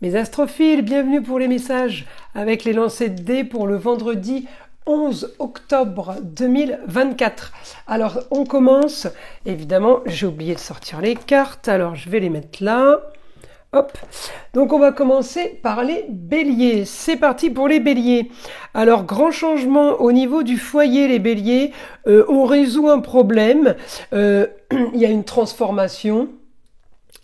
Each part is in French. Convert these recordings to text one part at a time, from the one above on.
Mes astrophiles, bienvenue pour les messages avec les lancers de dés pour le vendredi 11 octobre 2024. Alors on commence, évidemment j'ai oublié de sortir les cartes, alors je vais les mettre là. Hop, donc on va commencer par les béliers. C'est parti pour les béliers. Alors grand changement au niveau du foyer les béliers, on résout un problème, il y a une transformation.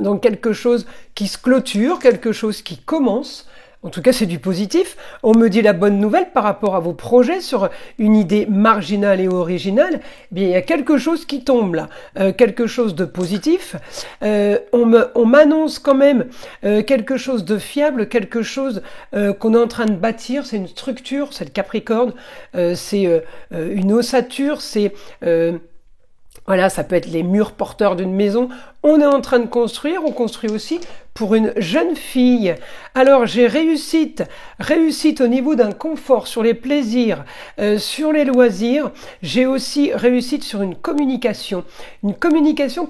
Donc quelque chose qui se clôture, quelque chose qui commence. En tout cas, c'est du positif. On me dit la bonne nouvelle par rapport à vos projets sur une idée marginale et originale. Eh bien, il y a quelque chose qui tombe là, quelque chose de positif. On m'annonce quand même quelque chose de fiable, quelque chose qu'on est en train de bâtir. C'est une structure, c'est le Capricorne, c'est une ossature, c'est... Voilà, ça peut être les murs porteurs d'une maison. On est en train de construire, on construit aussi pour une jeune fille. Alors j'ai réussite au niveau d'un confort sur les plaisirs, sur les loisirs. J'ai aussi réussite sur une communication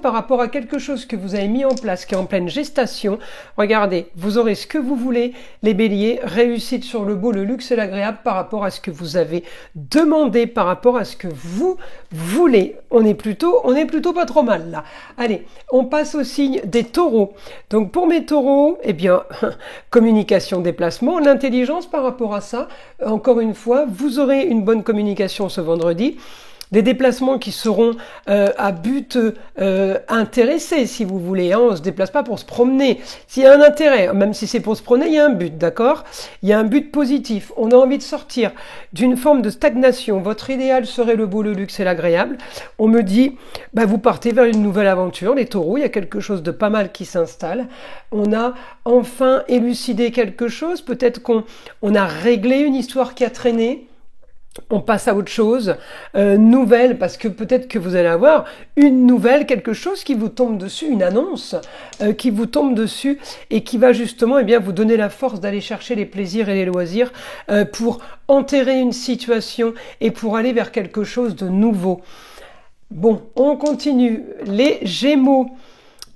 par rapport à quelque chose que vous avez mis en place, qui est en pleine gestation. Regardez, vous aurez ce que vous voulez, les béliers, réussite sur le beau, le luxe et l'agréable par rapport à ce que vous avez demandé, par rapport à ce que vous voulez. On est plutôt pas trop mal là. Allez, on passe au signe des taureaux. Donc pour mes taureaux, eh bien, communication, déplacement, l'intelligence par rapport à ça. Encore une fois, vous aurez une bonne communication ce vendredi. Des déplacements qui seront à but intéressé, si vous voulez. Hein. On ne se déplace pas pour se promener. S'il y a un intérêt, même si c'est pour se promener, il y a un but, d'accord? Il y a un but positif. On a envie de sortir d'une forme de stagnation. Votre idéal serait le beau, le luxe et l'agréable. On me dit, bah, vous partez vers une nouvelle aventure. Les taureaux, il y a quelque chose de pas mal qui s'installe. On a enfin élucidé quelque chose. Peut-être qu'on a réglé une histoire qui a traîné. On passe à autre chose, nouvelle, parce que peut-être que vous allez avoir une nouvelle, quelque chose qui vous tombe dessus, une annonce qui vous tombe dessus et qui va justement vous donner la force d'aller chercher les plaisirs et les loisirs pour enterrer une situation et pour aller vers quelque chose de nouveau. Bon, on continue. Les Gémeaux.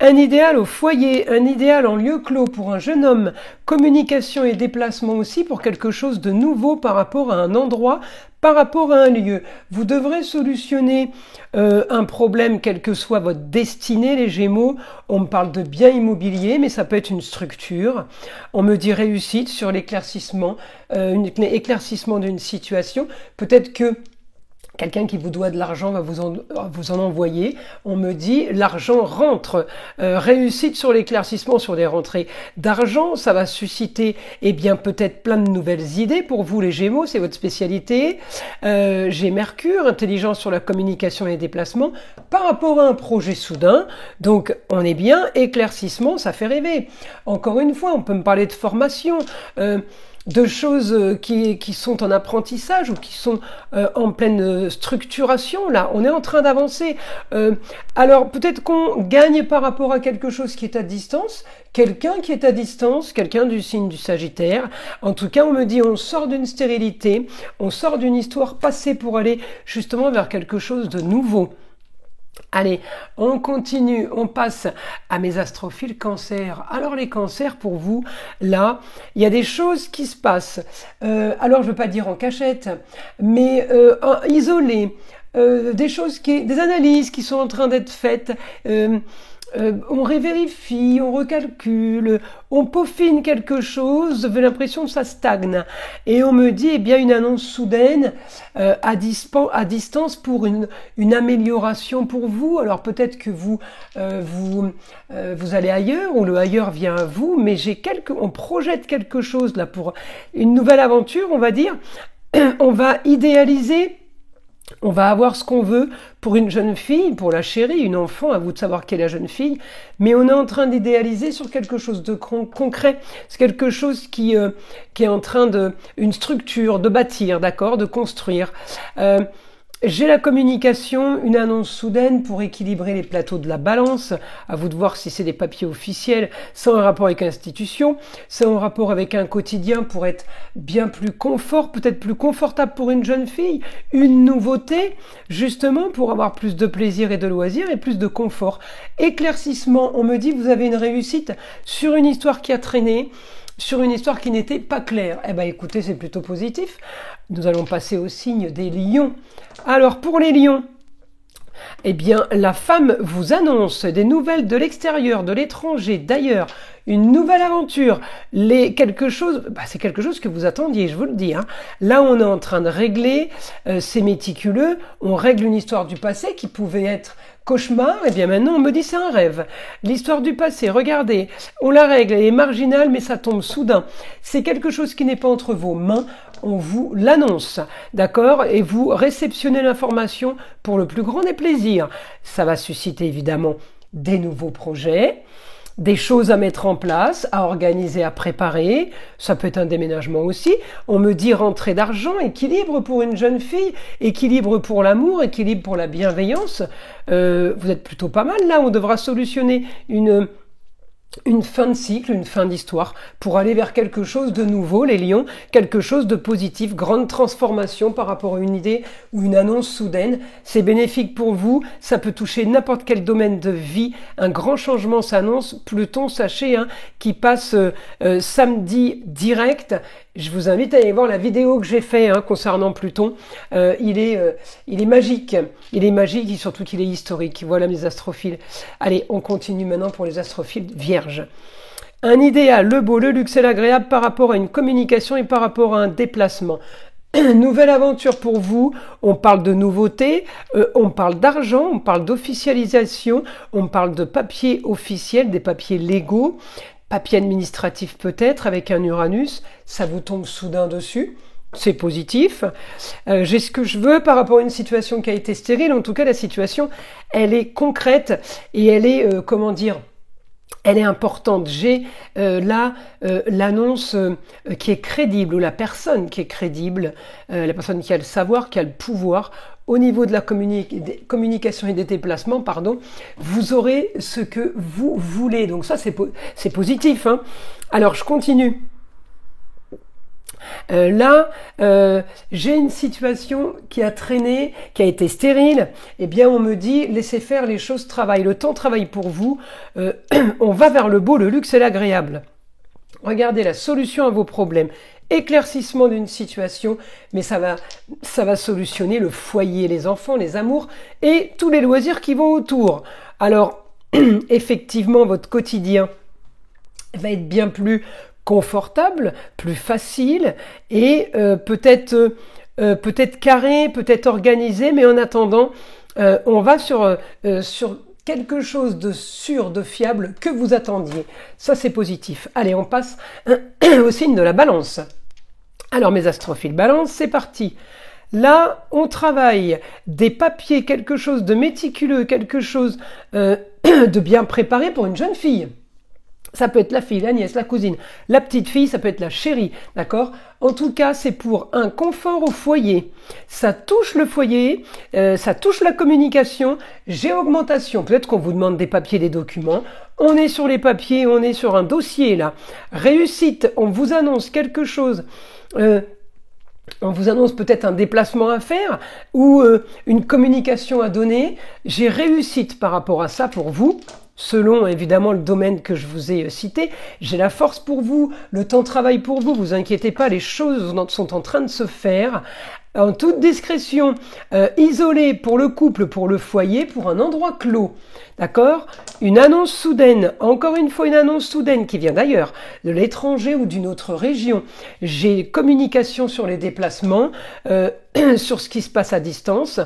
Un idéal au foyer, un idéal en lieu clos pour un jeune homme, communication et déplacement aussi pour quelque chose de nouveau par rapport à un endroit, par rapport à un lieu. Vous devrez solutionner un problème, quelle que soit votre destinée, les Gémeaux. On me parle de biens immobiliers, mais ça peut être une structure. On me dit réussite sur l'éclaircissement, éclaircissement d'une situation. Peut-être que quelqu'un qui vous doit de l'argent va vous en envoyer. On me dit l'argent rentre. Réussite sur l'éclaircissement, sur les rentrées d'argent. Ça va susciter peut-être plein de nouvelles idées pour vous les Gémeaux. C'est votre spécialité. J'ai Mercure, intelligence sur la communication et les déplacements par rapport à un projet soudain. Donc on est bien. Éclaircissement, ça fait rêver. Encore une fois, on peut me parler de formation. De choses qui sont en apprentissage ou qui sont en pleine structuration. Là, on est en train d'avancer. Alors, peut-être qu'on gagne par rapport à quelque chose qui est à distance, quelqu'un qui est à distance, quelqu'un du signe du Sagittaire. En tout cas, on me dit on sort d'une stérilité, on sort d'une histoire passée pour aller justement vers quelque chose de nouveau. Allez, on continue, on passe à mes astrophiles cancers. Alors les cancers, pour vous, là, il y a des choses qui se passent. Alors je ne veux pas dire en cachette, mais isolées. Des analyses qui sont en train d'être faites. On révérifie, on recalcule, on peaufine quelque chose, j'ai l'impression que ça stagne. Et on me dit, une annonce soudaine à distance pour une amélioration pour vous. Alors peut-être que vous allez ailleurs, ou le ailleurs vient à vous, mais on projette quelque chose là pour une nouvelle aventure, on va dire. On va idéaliser. On va avoir ce qu'on veut pour une jeune fille, pour la chérie, une enfant, à vous de savoir qui est la jeune fille, mais on est en train d'idéaliser sur quelque chose de concret. C'est quelque chose qui est en train une structure, de bâtir, d'accord, de construire. J'ai la communication, une annonce soudaine pour équilibrer les plateaux de la balance. À vous de voir si c'est des papiers officiels. C'est en rapport avec l'institution. C'est en rapport avec un quotidien pour être bien plus peut-être plus confortable pour une jeune fille. Une nouveauté, justement, pour avoir plus de plaisir et de loisirs et plus de confort. Éclaircissement, on me dit vous avez une réussite sur une histoire qui a traîné. sur une histoire qui n'était pas claire. Eh bien écoutez, c'est plutôt positif. Nous allons passer au signe des lions. Alors pour les lions, eh bien la femme vous annonce des nouvelles de l'extérieur, de l'étranger, d'ailleurs, une nouvelle aventure, c'est quelque chose que vous attendiez, je vous le dis. Hein. Là, on est en train de régler, c'est méticuleux, on règle une histoire du passé qui pouvait être cauchemar, et bien maintenant on me dit c'est un rêve. L'histoire du passé, regardez, on la règle, elle est marginale, mais ça tombe soudain. C'est quelque chose qui n'est pas entre vos mains, on vous l'annonce, d'accord? Et vous réceptionnez l'information pour le plus grand des plaisirs. Ça va susciter évidemment des nouveaux projets, des choses à mettre en place, à organiser, à préparer. Ça peut être un déménagement aussi. On me dit rentrée d'argent, équilibre pour une jeune fille, équilibre pour l'amour, équilibre pour la bienveillance. Vous êtes plutôt pas mal là. On devra solutionner une fin de cycle, une fin d'histoire, pour aller vers quelque chose de nouveau, les lions, quelque chose de positif, grande transformation par rapport à une idée ou une annonce soudaine. C'est bénéfique pour vous, ça peut toucher n'importe quel domaine de vie, un grand changement s'annonce. Pluton, sachez, hein, qui passe samedi direct. Je vous invite à aller voir la vidéo que j'ai faite concernant Pluton. Il est magique. Il est magique et surtout qu'il est historique. Voilà mes astrophiles. Allez, on continue maintenant pour les astrophiles vierges. Un idéal, le beau, le luxe et l'agréable par rapport à une communication et par rapport à un déplacement. Nouvelle aventure pour vous, on parle de nouveautés, on parle d'argent, on parle d'officialisation, on parle de papiers officiels, des papiers légaux, papier administratif peut-être avec un Uranus, ça vous tombe soudain dessus, c'est positif. J'ai ce que je veux par rapport à une situation qui a été stérile, en tout cas la situation, elle est concrète et elle est, elle est importante. J'ai là l'annonce qui est crédible, ou la personne qui est crédible, la personne qui a le savoir, qui a le pouvoir, au niveau de la communication et des déplacements, vous aurez ce que vous voulez. Donc ça, c'est positif. Hein. Alors, je continue. Là, j'ai une situation qui a traîné, qui a été stérile. Eh bien, on me dit, laissez faire, les choses travaillent. Le temps travaille pour vous. On va vers le beau, le luxe et l'agréable. Regardez la solution à vos problèmes. Éclaircissement d'une situation, mais ça va solutionner le foyer, les enfants, les amours et tous les loisirs qui vont autour. Alors, effectivement, votre quotidien va être bien plus confortable, plus facile et peut-être carré, peut-être organisé, mais en attendant, on va sur quelque chose de sûr, de fiable que vous attendiez. Ça, c'est positif. Allez, on passe au signe de la Balance. Alors, mes astrophiles Balance, c'est parti. Là, on travaille des papiers, quelque chose de méticuleux, quelque chose de bien préparé pour une jeune fille. Ça peut être la fille, la nièce, la cousine, la petite fille, ça peut être la chérie, d'accord? En tout cas, c'est pour un confort au foyer. Ça touche le foyer, ça touche la communication, j'ai augmentation. Peut-être qu'on vous demande des papiers, des documents. On est sur les papiers, on est sur un dossier là. Réussite, on vous annonce quelque chose. On vous annonce peut-être un déplacement à faire ou une communication à donner. J'ai réussite par rapport à ça pour vous. Selon évidemment le domaine que je vous ai cité, j'ai la force pour vous, le temps travaille pour vous, vous inquiétez pas, les choses sont en train de se faire en toute discrétion, isolé pour le couple, pour le foyer, pour un endroit clos. D'accord? Une annonce soudaine, encore une fois une annonce soudaine qui vient d'ailleurs, de l'étranger ou d'une autre région. J'ai communication sur les déplacements, sur ce qui se passe à distance.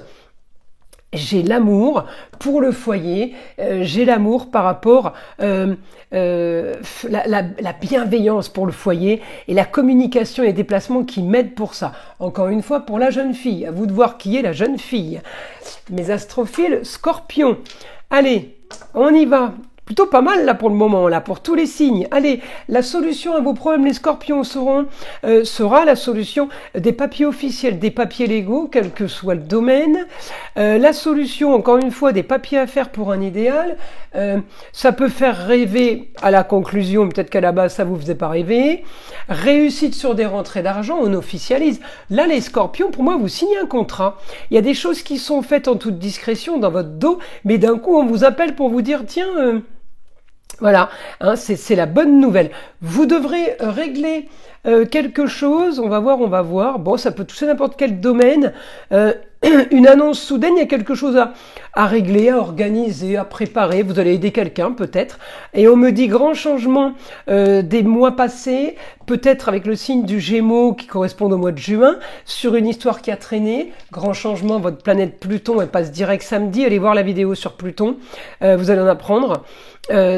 J'ai l'amour pour le foyer, j'ai l'amour par rapport la bienveillance pour le foyer et la communication et les déplacements qui m'aident pour ça. Encore une fois, pour la jeune fille, à vous de voir qui est la jeune fille. Mes astrophiles Scorpion. Allez, on y va. Plutôt pas mal là pour le moment, là pour tous les signes. Allez, la solution à vos problèmes, les scorpions, sera la solution des papiers officiels, des papiers légaux, quel que soit le domaine. La solution, encore une fois, des papiers à faire pour un idéal. Ça peut faire rêver à la conclusion, peut-être qu'à la base ça vous faisait pas rêver. Réussite sur des rentrées d'argent, on officialise. Là, les scorpions, pour moi, vous signez un contrat. Il y a des choses qui sont faites en toute discrétion dans votre dos, mais d'un coup, on vous appelle pour vous dire, tiens... Voilà, hein, c'est la bonne nouvelle. Vous devrez régler quelque chose, on va voir. Bon, ça peut toucher n'importe quel domaine. Une annonce soudaine, il y a quelque chose à régler, à organiser, à préparer. Vous allez aider quelqu'un peut-être. Et on me dit grand changement des mois passés, peut-être avec le signe du Gémeaux qui correspond au mois de juin, sur une histoire qui a traîné. Grand changement, votre planète Pluton, elle passe direct samedi. Allez voir la vidéo sur Pluton, vous allez en apprendre.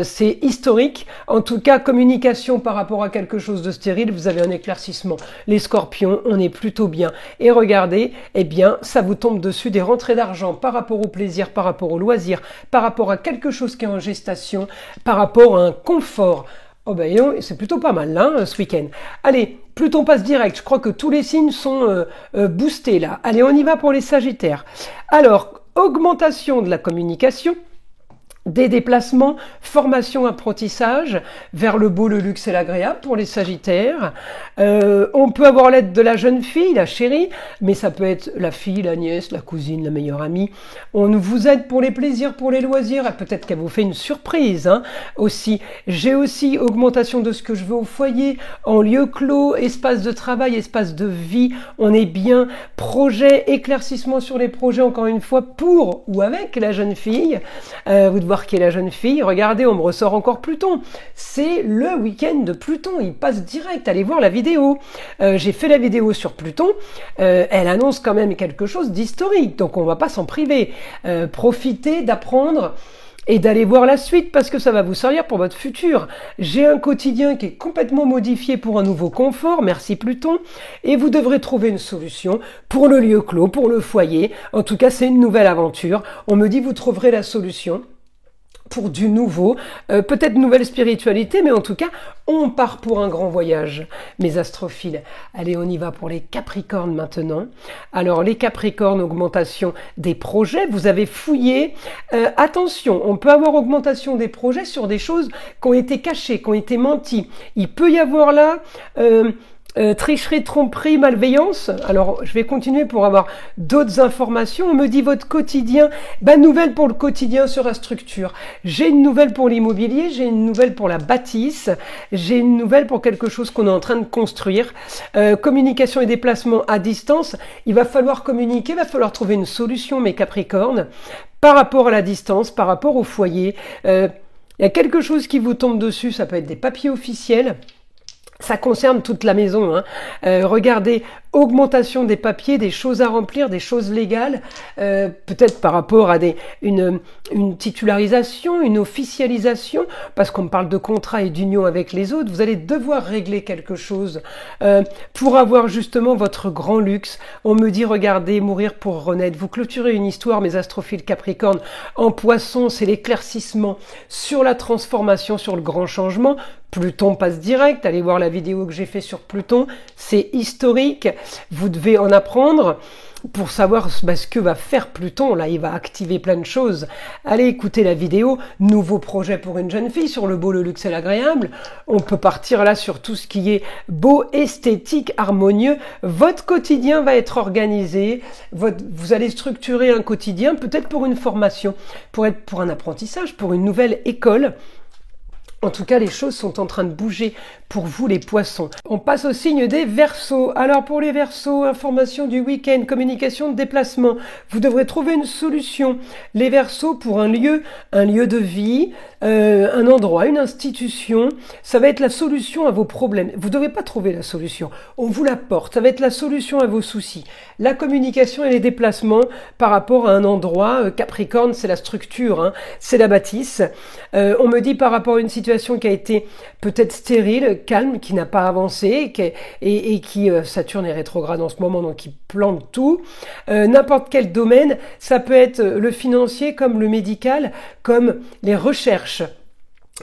C'est historique. En tout cas, communication par rapport à quelque chose de stérile, vous avez un éclaircissement. Les scorpions, on est plutôt bien. Et regardez, eh bien, ça vous tombe dessus des rentrées d'argent par rapport au plaisir, par rapport au loisir, par rapport à quelque chose qui est en gestation, par rapport à un confort. Oh ben, c'est plutôt pas mal, là, ce week-end. Allez, Pluton passe direct. Je crois que tous les signes sont boostés, là. Allez, on y va pour les Sagittaires. Alors, augmentation de la communication, des déplacements, formation, apprentissage vers le beau, le luxe et l'agréable pour les Sagittaires. On peut avoir l'aide de la jeune fille, la chérie, mais ça peut être la fille, la nièce, la cousine, la meilleure amie. On vous aide pour les plaisirs, pour les loisirs, et peut-être qu'elle vous fait une surprise aussi. J'ai aussi augmentation de ce que je veux au foyer, en lieu clos, espace de travail, espace de vie. On est bien. Projet, éclaircissement sur les projets, encore une fois, pour ou avec la jeune fille. Vous devez qui est la jeune fille, regardez, on me ressort encore Pluton. C'est le week-end de Pluton, il passe direct, allez voir la vidéo. J'ai fait la vidéo sur Pluton, elle annonce quand même quelque chose d'historique, donc on va pas s'en priver. Profitez d'apprendre et d'aller voir la suite parce que ça va vous servir pour votre futur. J'ai un quotidien qui est complètement modifié pour un nouveau confort, merci Pluton, et vous devrez trouver une solution pour le lieu clos, pour le foyer. En tout cas, c'est une nouvelle aventure. On me dit vous trouverez la solution pour du nouveau, peut-être nouvelle spiritualité, mais en tout cas, on part pour un grand voyage, mes astrophiles. Allez, on y va pour les Capricornes maintenant. Alors, les Capricornes, augmentation des projets, vous avez fouillé. Attention, on peut avoir augmentation des projets sur des choses qui ont été cachées, qui ont été menties. Il peut y avoir là... tricherie, tromperie, malveillance. Alors, je vais continuer pour avoir d'autres informations. On me dit votre quotidien. Nouvelle pour le quotidien sur la structure. J'ai une nouvelle pour l'immobilier, j'ai une nouvelle pour la bâtisse, j'ai une nouvelle pour quelque chose qu'on est en train de construire. Communication et déplacement à distance. Il va falloir communiquer, il va falloir trouver une solution, mes Capricornes, par rapport à la distance, par rapport au foyer. Il y a quelque chose qui vous tombe dessus, ça peut être des papiers officiels. Ça concerne toute la maison. Regardez, augmentation des papiers, des choses à remplir, des choses légales, peut-être par rapport à une titularisation, une officialisation, parce qu'on parle de contrat et d'union avec les autres. Vous allez devoir régler quelque chose pour avoir justement votre grand luxe. On me dit, regardez, mourir pour renaître. Vous clôturez une histoire, mes astrophiles Capricorne. En Poisson, c'est l'éclaircissement sur la transformation, sur le grand changement. Pluton passe direct, allez voir la vidéo que j'ai fait sur Pluton, c'est historique, vous devez en apprendre pour savoir ce que va faire Pluton, là il va activer plein de choses. Allez écouter la vidéo, nouveau projet pour une jeune fille sur le beau, le luxe et l'agréable. On peut partir là sur tout ce qui est beau, esthétique, harmonieux. Votre quotidien va être organisé, vous allez structurer un quotidien, peut-être pour une formation, pour un apprentissage, pour une nouvelle école. En tout cas, les choses sont en train de bouger pour vous, les poissons. On passe au signe des Verseaux. Alors, pour les Verseaux, information du week-end, communication de déplacement. Vous devrez trouver une solution. Les Verseaux, pour un lieu de vie, un endroit, une institution. Ça va être la solution à vos problèmes. Vous ne devez pas trouver la solution. On vous l'apporte. Ça va être la solution à vos soucis. La communication et les déplacements par rapport à un endroit. Capricorne, c'est la structure, c'est la bâtisse. On me dit par rapport à une situation qui a été peut-être stérile, calme, qui n'a pas avancé et qui Saturne est rétrograde en ce moment, donc qui plante tout. N'importe quel domaine, ça peut être le financier comme le médical, comme les recherches.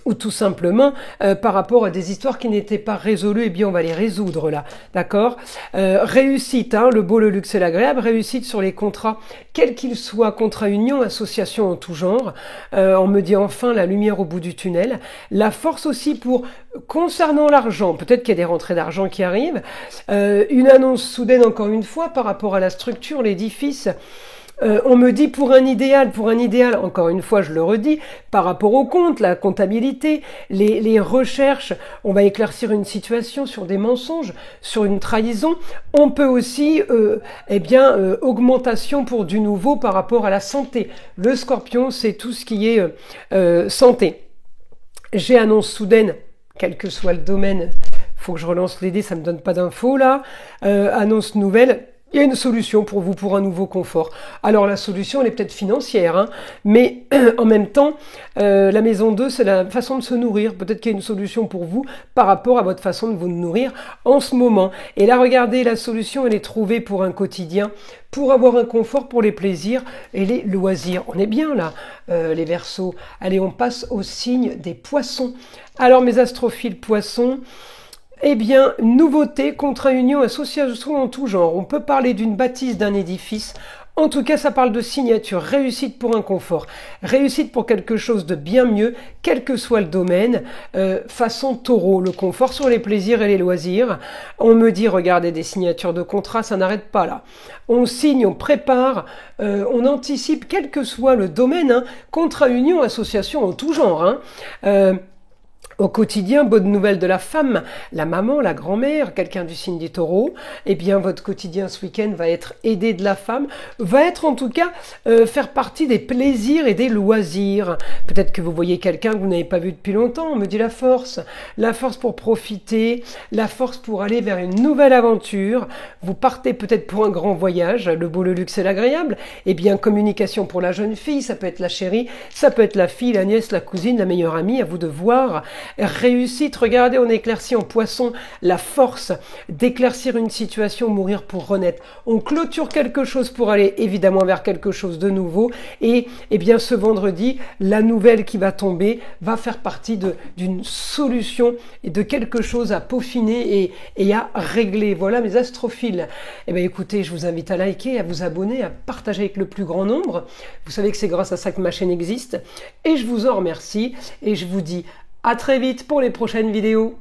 Ou tout simplement par rapport à des histoires qui n'étaient pas résolues, eh bien on va les résoudre là, d'accord. Réussite, le beau, le luxe et l'agréable, réussite sur les contrats, quels qu'ils soient, contrats union, associations en tout genre. On me dit enfin la lumière au bout du tunnel. La force aussi pour, concernant l'argent, peut-être qu'il y a des rentrées d'argent qui arrivent, une annonce soudaine encore une fois par rapport à la structure, l'édifice. On me dit pour un idéal, encore une fois je le redis, par rapport au compte, la comptabilité, les recherches, on va éclaircir une situation sur des mensonges, sur une trahison. On peut aussi, augmentation pour du nouveau par rapport à la santé. Le Scorpion, c'est tout ce qui est santé. J'ai annonce soudaine, quel que soit le domaine, faut que je relance les dés, ça me donne pas d'infos là. Annonce nouvelle. Il y a une solution pour vous, pour un nouveau confort. Alors la solution, elle est peut-être financière, hein, mais en même temps, la maison 2, c'est la façon de se nourrir. Peut-être qu'il y a une solution pour vous par rapport à votre façon de vous nourrir en ce moment. Et là, regardez, la solution, elle est trouvée pour un quotidien, pour avoir un confort, pour les plaisirs et les loisirs. On est bien là, les Verseaux. Allez, on passe au signe des Poissons. Alors mes astrophiles Poissons, eh bien, nouveauté, contrat, union, association en tout genre. On peut parler d'une bâtisse, d'un édifice. En tout cas, ça parle de signature, réussite pour un confort, réussite pour quelque chose de bien mieux, quel que soit le domaine. Façon Taureau, le confort sur les plaisirs et les loisirs. On me dit, regardez, des signatures de contrat, ça n'arrête pas là. On signe, on prépare, on anticipe, quel que soit le domaine. Hein, contrat, union, association en tout genre. Hein. Au quotidien, bonne nouvelle de la femme, la maman, la grand-mère, quelqu'un du signe des Taureaux, eh bien votre quotidien ce week-end va être aidé de la femme, va être en tout cas faire partie des plaisirs et des loisirs. Peut-être que vous voyez quelqu'un que vous n'avez pas vu depuis longtemps, on me dit la force pour profiter, la force pour aller vers une nouvelle aventure. Vous partez peut-être pour un grand voyage, le beau, le luxe et l'agréable. Eh bien communication pour la jeune fille, ça peut être la chérie, ça peut être la fille, la nièce, la cousine, la meilleure amie, à vous de voir. Réussite, regardez, on éclaircit en Poisson la force d'éclaircir une situation, mourir pour renaître. On clôture quelque chose pour aller évidemment vers quelque chose de nouveau. Et eh bien ce vendredi, la nouvelle qui va tomber va faire partie d'une solution et de quelque chose à peaufiner et à régler. Voilà mes astrophiles. Eh bien écoutez, je vous invite à liker, à vous abonner, à partager avec le plus grand nombre. Vous savez que c'est grâce à ça que ma chaîne existe. Et je vous en remercie et je vous dis à très vite pour les prochaines vidéos.